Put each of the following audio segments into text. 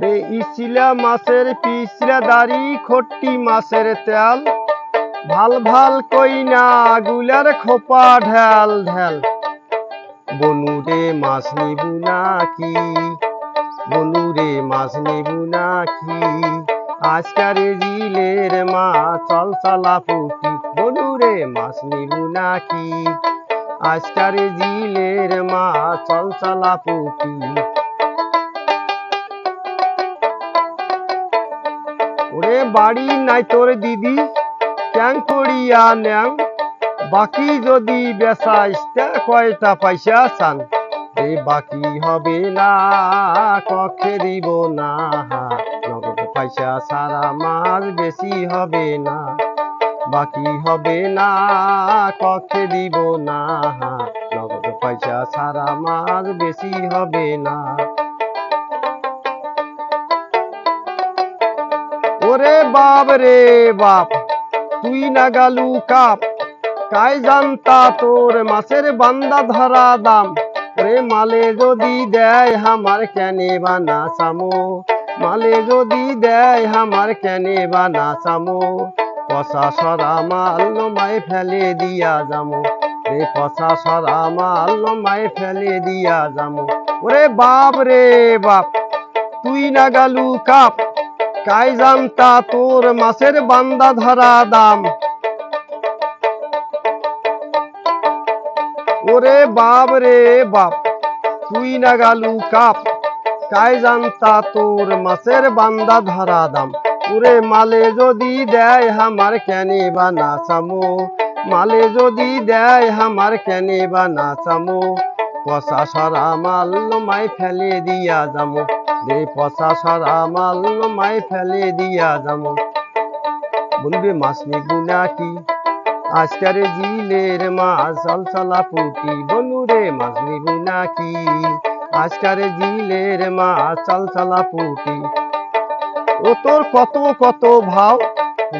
রে ইচিলা মাছের পিছলা দাড়ি খট্টি মাছের তেল ভাল ভাল কইনা গুলার খোপা ঢেল ঢেল বনুরে মাছ নিবু নাকি বনুরে মাছ নিবু নাকি আজকারে জিলের মা চল চালা পুটি বনুরে মাছ নিবু নাকি আজকারে জিলের মা চল চালা পুটি ওরে বাড়ি নাই তোর দিদি ক্যাং করিয়া নেও বাকি যদি বেচাইস কয়টা পয়সা চান এ বাকি হবে না কক্ষে দিব না নগদ পয়সা সারা মাছ বেশি হবে না বাকি হবে না কক্ষে দিব না নগদ পয়সা সারা মাছ বেশি হবে না ওরে বাপ রে বাপ তুই না গালু কাপ কাই জানতা তোর মাছের বান্দা ধরা দাম রে মালে যদি দেয় আমার কেনে বানা চামো মালে যদি দেয় আমার কেনে বানা চামো পচা সরা মাল নমায় ফেলে দিয়া যামো রে পচা সরা মাল নমায় ফেলে দিয়া যামো ওরে বাপ রে বাপ তুই না গালু কাপ কাই জানতা তোর মাছের বান্দা ধরা দাম ওরে বাপ রে বাপ তুই না গালু কাপ কাই জানতা তোর মাছের বান্দা ধরা দাম ওরে মালে যদি দেয় আমার কেনে বানা চামো মালে যদি দেয় আমার কেনে বানা চামো পচা সরা মাল নমায় ফেলে দিয়া যামো রে পচা সরা মাল নমায় ফেলে দিয়া যামো বন্ধু মাছ নিবু নাকি আজকারে জিলের মাছ চল চলা পুটি বনুরে মাছ নিবু নাকি আজকারে জিলের মাছ চল চলা পুটি ও তোর কত কত ভাও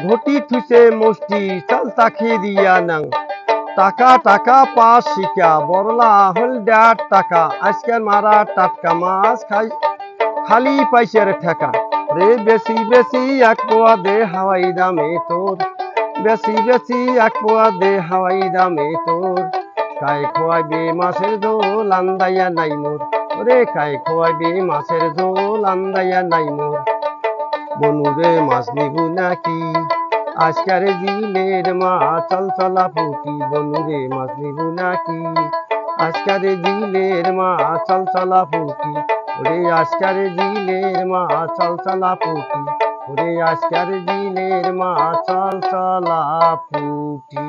ঘটি থুসে মুষ্টি চল তাকে দিয়া নাং টাকা টাকা পাস শিকা বড়লা হল 1.5 টাকা আজকের মারা টাটকা মাছ খাই খালি পয়সার ঠেকা রে বেশি বেশি এক পোয়া দে হাওয়াই দামে তোর বেশি বেশি এক পোয়া দে হাওয়াই দামে তোর কাই খোয়াইবে মাছের ঝোল আন্দাইয়া নাই মোর ওরে কাই খোয়াইবে মাছের ঝোল আন্দাইয়া নাই মোর বনুরে মাছ নিবু নাকি আজকারে জিলের মা চল চলা পুটি বনুরে মাছ নিবু নাকি আজকারে জিলের মা চল চলা পুটি ওরে আজকারে জিলের মা চল চলা পুটি ওরে আজকারে জিলের মা চল চলা পুটি।